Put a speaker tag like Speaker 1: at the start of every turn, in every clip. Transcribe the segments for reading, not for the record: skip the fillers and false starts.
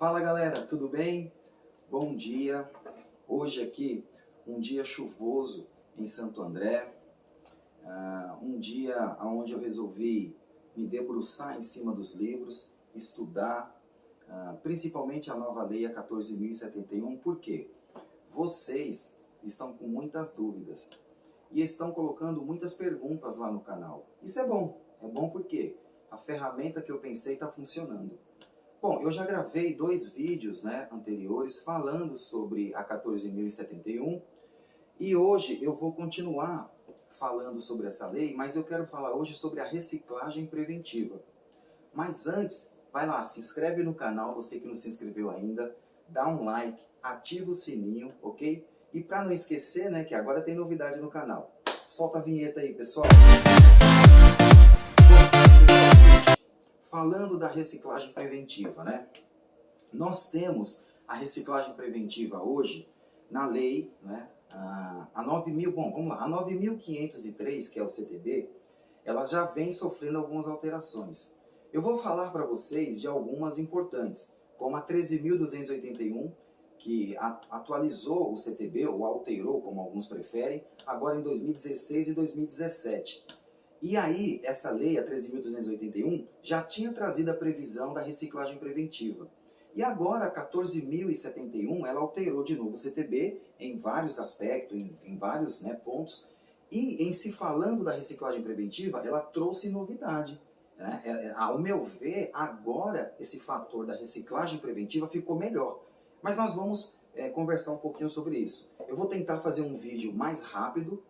Speaker 1: Fala galera, tudo bem? Bom dia. Hoje aqui um dia chuvoso em Santo André, um dia onde eu resolvi me debruçar em cima dos livros, estudar, principalmente a nova lei a 14.071. Por quê? Vocês estão com muitas dúvidas e estão colocando muitas perguntas lá no canal. Isso é bom porque a ferramenta que eu pensei está funcionando. Bom, eu já gravei 2 vídeos anteriores falando sobre a 14.071 e hoje eu vou continuar falando sobre essa lei, mas eu quero falar hoje sobre a reciclagem preventiva. Mas antes, vai lá, se inscreve no canal, você que não se inscreveu ainda, dá um like, ativa o sininho, ok? E para não esquecer, que agora tem novidade no canal. Solta a vinheta aí, pessoal! Falando da reciclagem preventiva, nós temos a reciclagem preventiva hoje na lei, a 9.503, que é o CTB, ela já vem sofrendo algumas alterações. Eu vou falar para vocês de algumas importantes, como a 13.281, que atualizou o CTB, ou alterou, como alguns preferem, agora em 2016 e 2017. E aí, essa lei, a 13.281, já tinha trazido a previsão da reciclagem preventiva. E agora, a 14.071, ela alterou de novo o CTB em vários aspectos, em vários pontos. E, em se falando da reciclagem preventiva, ela trouxe novidade. Ao meu ver, agora esse fator da reciclagem preventiva ficou melhor. Mas nós vamos conversar um pouquinho sobre isso. Eu vou tentar fazer um vídeo mais rápido,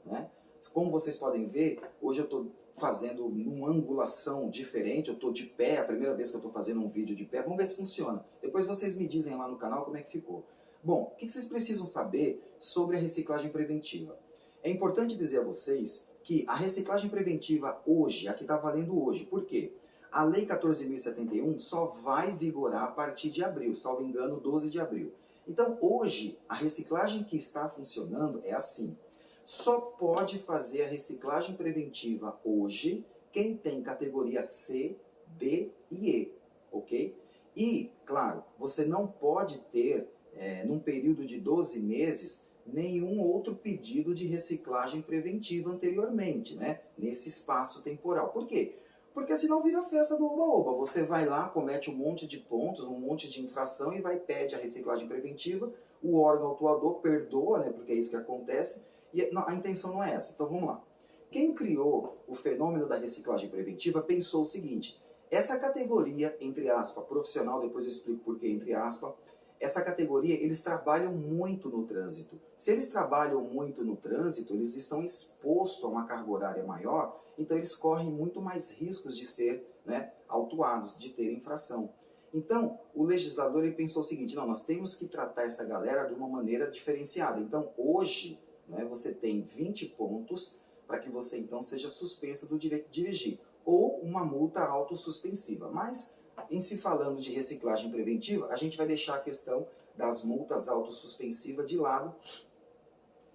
Speaker 1: Como vocês podem ver, hoje eu estou fazendo uma angulação diferente, eu estou de pé, é a primeira vez que eu estou fazendo um vídeo de pé, vamos ver se funciona. Depois vocês me dizem lá no canal como é que ficou. Bom, o que vocês precisam saber sobre a reciclagem preventiva? É importante dizer a vocês que a reciclagem preventiva hoje, a que está valendo hoje, por quê? A Lei 14.071 só vai vigorar a partir de abril, salvo engano, 12 de abril. Então, hoje, a reciclagem que está funcionando é assim. Só pode fazer a reciclagem preventiva hoje quem tem categoria C, D e E, ok? E, claro, você não pode ter, num período de 12 meses, nenhum outro pedido de reciclagem preventiva anteriormente, nesse espaço temporal. Por quê? Porque senão vira festa do oba-oba. Você vai lá, comete um monte de pontos, um monte de infração e pede a reciclagem preventiva, o órgão autuador perdoa, porque é isso que acontece, e a intenção não é essa. Então vamos lá. Quem criou o fenômeno da reciclagem preventiva pensou o seguinte: essa categoria, entre aspas, profissional, depois eu explico por que entre aspas, essa categoria, eles trabalham muito no trânsito. Se eles trabalham muito no trânsito, eles estão expostos a uma carga horária maior, então eles correm muito mais riscos de ser autuados, de ter infração. Então, o legislador ele pensou o seguinte: não, nós temos que tratar essa galera de uma maneira diferenciada. Então, hoje, você tem 20 pontos para que você então seja suspenso do direito de dirigir, ou uma multa autossuspensiva. Mas, em se falando de reciclagem preventiva, a gente vai deixar a questão das multas autossuspensivas de lado,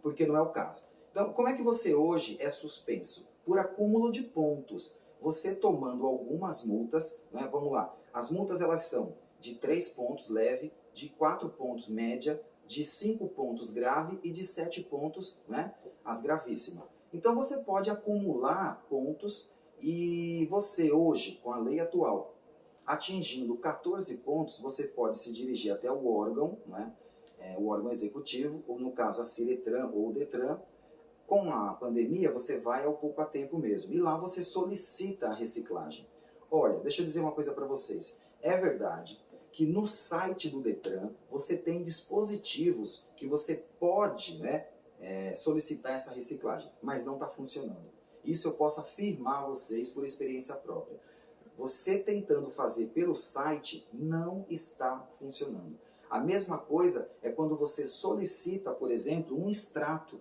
Speaker 1: porque não é o caso. Então, como é que você hoje é suspenso? Por acúmulo de pontos. Você tomando algumas multas, vamos lá, as multas elas são de 3 pontos leve, de 4 pontos média, de 5 pontos grave e de 7 pontos, as gravíssimas. Então você pode acumular pontos e você hoje, com a lei atual, atingindo 14 pontos, você pode se dirigir até o órgão, o órgão executivo, ou no caso a Ciretran ou o Detran. Com a pandemia, você vai ao poupa-tempo mesmo, e lá você solicita a reciclagem. Olha, deixa eu dizer uma coisa para vocês. É verdade que no site do Detran você tem dispositivos que você pode solicitar essa reciclagem, mas não está funcionando. Isso eu posso afirmar a vocês por experiência própria. Você tentando fazer pelo site não está funcionando. A mesma coisa é quando você solicita, por exemplo, um extrato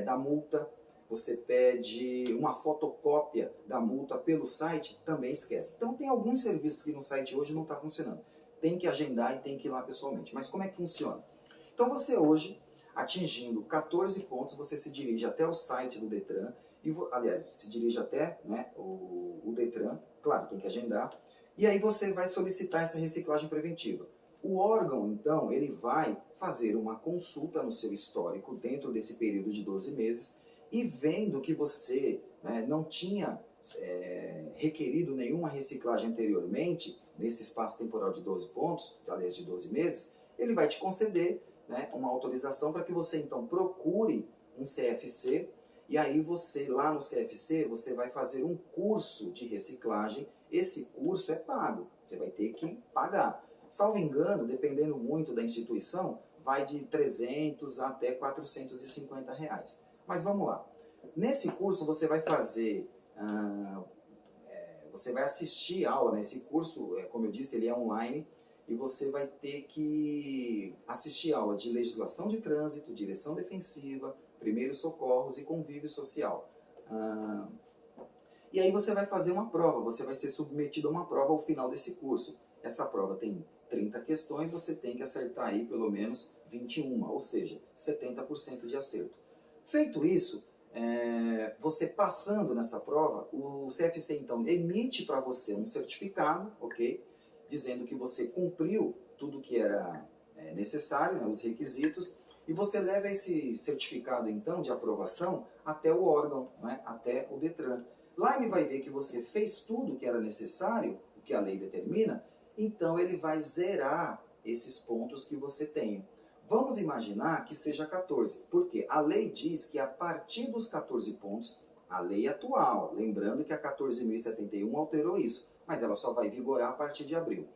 Speaker 1: da multa, você pede uma fotocópia da multa pelo site, também esquece. Então tem alguns serviços que no site hoje não está funcionando. Tem que agendar e tem que ir lá pessoalmente. Mas como é que funciona? Então você hoje, atingindo 14 pontos, você se dirige até o site do Detran, aliás, se dirige até o Detran, claro, tem que agendar, e aí você vai solicitar essa reciclagem preventiva. O órgão, então, ele vai fazer uma consulta no seu histórico dentro desse período de 12 meses e vendo que você, né, não tinha requerido nenhuma reciclagem anteriormente, nesse espaço temporal de 12 pontos, aliás de 12 meses, ele vai te conceder, né, uma autorização para que você então procure um CFC, e aí você, lá no CFC, você vai fazer um curso de reciclagem. Esse curso é pago, você vai ter que pagar. Salvo engano, dependendo muito da instituição, vai de 300 até 450 reais. Mas vamos lá. Nesse curso você vai fazer, você vai assistir aula. Nesse curso, como eu disse, ele é online, e você vai ter que assistir aula de legislação de trânsito, direção defensiva, primeiros socorros e convívio social. E aí você vai fazer uma prova, você vai ser submetido a uma prova ao final desse curso. Essa prova tem 30 questões, você tem que acertar aí pelo menos 21, ou seja, 70% de acerto. Feito isso, você passando nessa prova, o CFC então emite para você um certificado, ok? Dizendo que você cumpriu tudo que era necessário, né, os requisitos, e você leva esse certificado então de aprovação até o órgão, né, até o Detran. Lá ele vai ver que você fez tudo que era necessário, o que a lei determina, então ele vai zerar esses pontos que você tem. Vamos imaginar que seja 14, porque a lei diz que a partir dos 14 pontos, a lei atual, lembrando que a 14.071 alterou isso, mas ela só vai vigorar a partir de abril.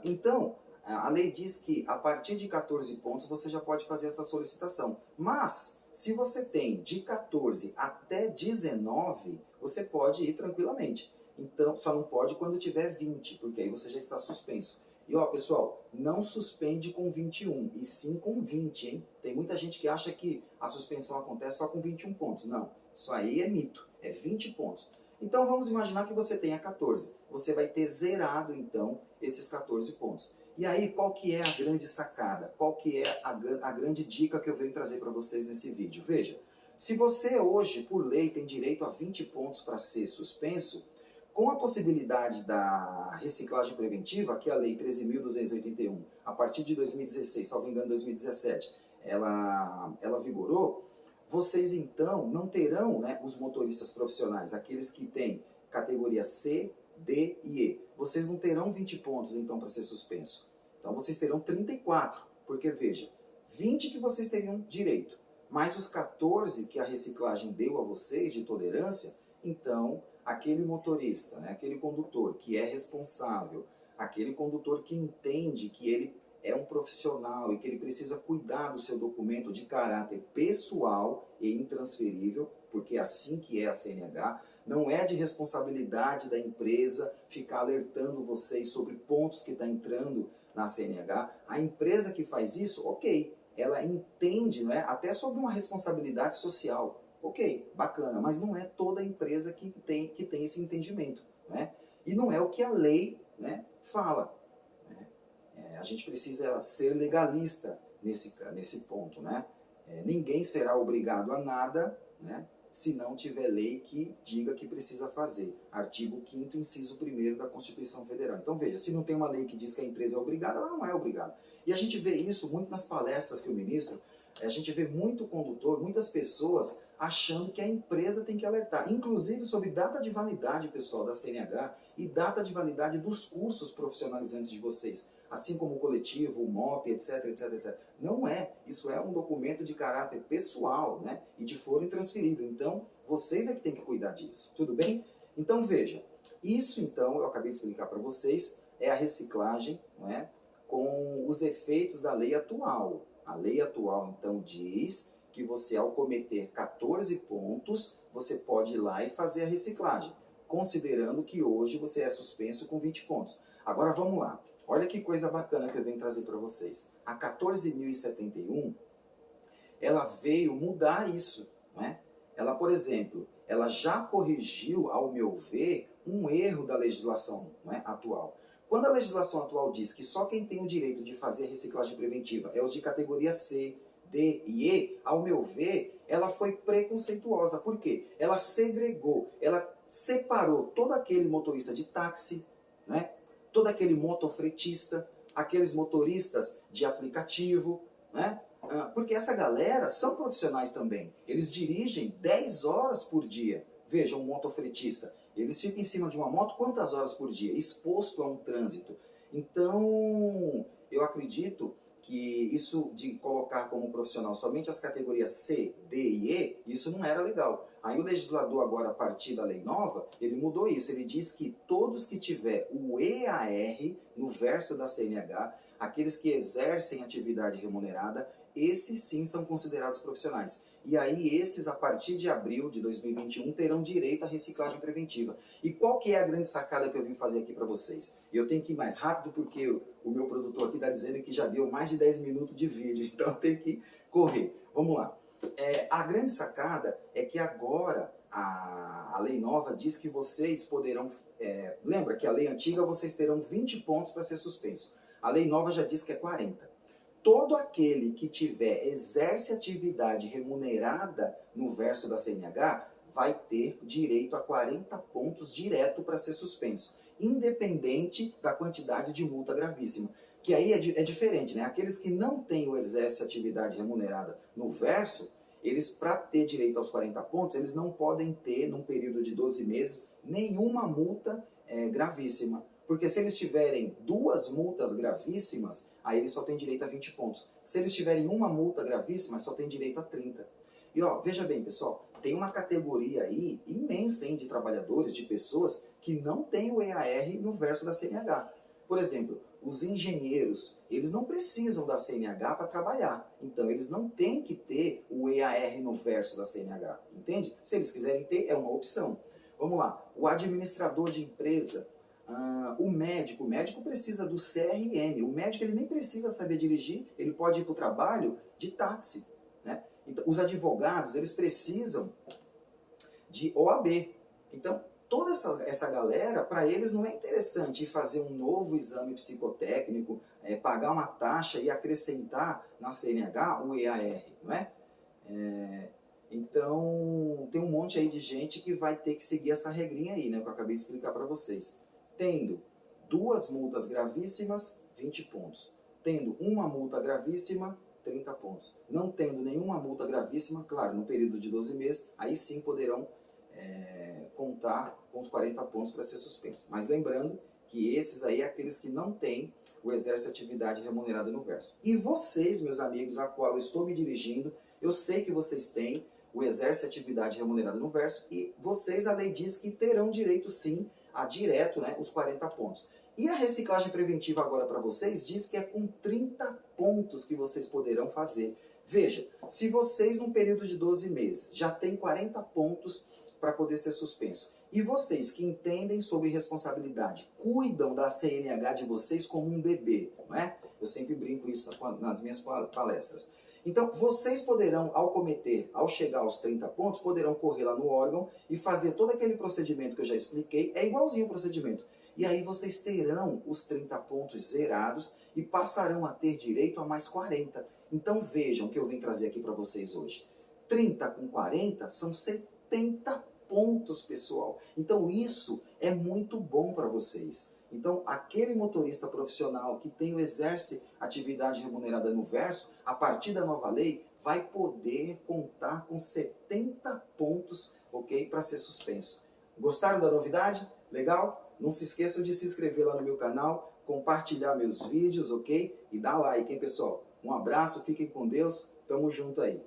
Speaker 1: Então, a lei diz que a partir de 14 pontos você já pode fazer essa solicitação. Mas, se você tem de 14 até 19, você pode ir tranquilamente. Então, só não pode quando tiver 20, porque aí você já está suspenso. E ó, pessoal, não suspende com 21, e sim com 20, hein? Tem muita gente que acha que a suspensão acontece só com 21 pontos. Não, isso aí é mito, é 20 pontos. Então vamos imaginar que você tenha 14. Você vai ter zerado então esses 14 pontos. E aí, qual que é a grande sacada? Qual que é a grande dica que eu venho trazer para vocês nesse vídeo? Veja, se você hoje, por lei, tem direito a 20 pontos para ser suspenso, com a possibilidade da reciclagem preventiva, que é a Lei 13.281, a partir de 2016, salvo engano, 2017, ela vigorou, vocês então não terão, né, os motoristas profissionais, aqueles que têm categoria C, D e E. Vocês não terão 20 pontos então para ser suspenso. Então vocês terão 34, porque veja, 20 que vocês teriam direito, mais os 14 que a reciclagem deu a vocês de tolerância, então aquele motorista, né, aquele condutor que é responsável, aquele condutor que entende que ele é um profissional e que ele precisa cuidar do seu documento de caráter pessoal e intransferível, porque é assim que é a CNH, não é de responsabilidade da empresa ficar alertando vocês sobre pontos que está entrando na CNH. A empresa que faz isso, ok, ela entende, não é, até sobre uma responsabilidade social. Ok, bacana, mas não é toda empresa que tem esse entendimento, né? E não é o que a lei, né, fala. A gente precisa ser legalista nesse ponto, né? Ninguém será obrigado a nada, né, se não tiver lei que diga que precisa fazer. Artigo 5º, inciso 1º da Constituição Federal. Então veja, se não tem uma lei que diz que a empresa é obrigada, ela não é obrigada. E a gente vê isso muito nas palestras que eu ministro, a gente vê muito condutor, muitas pessoas achando que a empresa tem que alertar, inclusive sobre data de validade, pessoal, da CNH, e data de validade dos cursos profissionalizantes de vocês, assim como o coletivo, o MOP, etc, etc, etc. Não é. Isso é um documento de caráter pessoal, né, e de foro intransferível. Então, vocês é que tem que cuidar disso. Tudo bem? Então, veja. Isso, então, eu acabei de explicar para vocês, é a reciclagem, não é, com os efeitos da lei atual. A lei atual, então, diz que você, ao cometer 14 pontos, você pode ir lá e fazer a reciclagem, considerando que hoje você é suspenso com 20 pontos. Agora, vamos lá. Olha que coisa bacana que eu venho trazer para vocês. A 14.071, ela veio mudar isso, né? Ela, por exemplo, ela já corrigiu, ao meu ver, um erro da legislação, né, atual. Quando a legislação atual diz que só quem tem o direito de fazer reciclagem preventiva é os de categoria C, D e E, ao meu ver, ela foi preconceituosa. Por quê? Ela segregou, ela separou todo aquele motorista de táxi, né, todo aquele motofretista, aqueles motoristas de aplicativo, né? Porque essa galera são profissionais também. Eles dirigem 10 horas por dia. Veja, um motofretista. Eles ficam em cima de uma moto quantas horas por dia? Exposto a um trânsito. Então, eu acredito que isso de colocar como profissional somente as categorias C, D e E, isso não era legal. Aí o legislador agora, a partir da lei nova, ele mudou isso. Ele diz que todos que tiver o EAR no verso da CNH, aqueles que exercem atividade remunerada, esses sim são considerados profissionais. E aí esses, a partir de abril de 2021, terão direito à reciclagem preventiva. E qual que é a grande sacada que eu vim fazer aqui para vocês? E eu tenho que ir mais rápido porque o meu produtor aqui está dizendo que já deu mais de 10 minutos de vídeo, então eu tenho que correr. Vamos lá. A grande sacada é que agora a lei nova diz que vocês poderão... lembra que a lei antiga vocês terão 20 pontos para ser suspenso. A lei nova já diz que é 40. Todo aquele que exerce atividade remunerada no verso da CNH vai ter direito a 40 pontos direto para ser suspenso, independente da quantidade de multa gravíssima. Que aí é diferente, né? Aqueles que não têm ou exercem atividade remunerada no verso, eles, para ter direito aos 40 pontos, eles não podem ter, num período de 12 meses, nenhuma multa gravíssima. Porque se eles tiverem 2 multas gravíssimas, aí eles só têm direito a 20 pontos. Se eles tiverem uma multa gravíssima, só tem direito a 30. E ó, veja bem, pessoal, tem uma categoria aí imensa, hein, de trabalhadores, de pessoas que não têm o EAR no verso da CNH. Por exemplo, os engenheiros, eles não precisam da CNH para trabalhar. Então, eles não têm que ter o EAR no verso da CNH, entende? Se eles quiserem ter, é uma opção. Vamos lá, o administrador de empresa... o médico precisa do CRM, o médico ele nem precisa saber dirigir, ele pode ir para o trabalho de táxi, né? Então, os advogados, eles precisam de OAB. Então, toda essa galera, para eles não é interessante ir fazer um novo exame psicotécnico, pagar uma taxa e acrescentar na CNH o EAR, não é? Então, tem um monte aí de gente que vai ter que seguir essa regrinha aí, né, que eu acabei de explicar para vocês. Tendo 2 multas gravíssimas, 20 pontos. Tendo uma multa gravíssima, 30 pontos. Não tendo nenhuma multa gravíssima, claro, no período de 12 meses, aí sim poderão contar com os 40 pontos para ser suspenso. Mas lembrando que esses aí é aqueles que não têm o exercício de atividade remunerada no verso. E vocês, meus amigos, a qual eu estou me dirigindo, eu sei que vocês têm o exercício de atividade remunerada no verso e vocês, a lei diz que terão direito sim a direto, né, os 40 pontos. E a reciclagem preventiva agora para vocês diz que é com 30 pontos que vocês poderão fazer. Veja, se vocês num período de 12 meses já têm 40 pontos para poder ser suspenso, e vocês que entendem sobre responsabilidade, cuidam da CNH de vocês como um bebê, não é? Eu sempre brinco isso nas minhas palestras. Então, vocês poderão, ao chegar aos 30 pontos, poderão correr lá no órgão e fazer todo aquele procedimento que eu já expliquei, é igualzinho o procedimento. E aí vocês terão os 30 pontos zerados e passarão a ter direito a mais 40. Então vejam o que eu vim trazer aqui para vocês hoje. 30 com 40 são 70 pontos, pessoal. Então isso é muito bom para vocês. Então, aquele motorista profissional que tem o exerce atividade remunerada no verso, a partir da nova lei, vai poder contar com 70 pontos, ok, para ser suspenso. Gostaram da novidade? Legal? Não se esqueçam de se inscrever lá no meu canal, compartilhar meus vídeos, ok? E dar like, hein, pessoal? Um abraço, fiquem com Deus, tamo junto aí.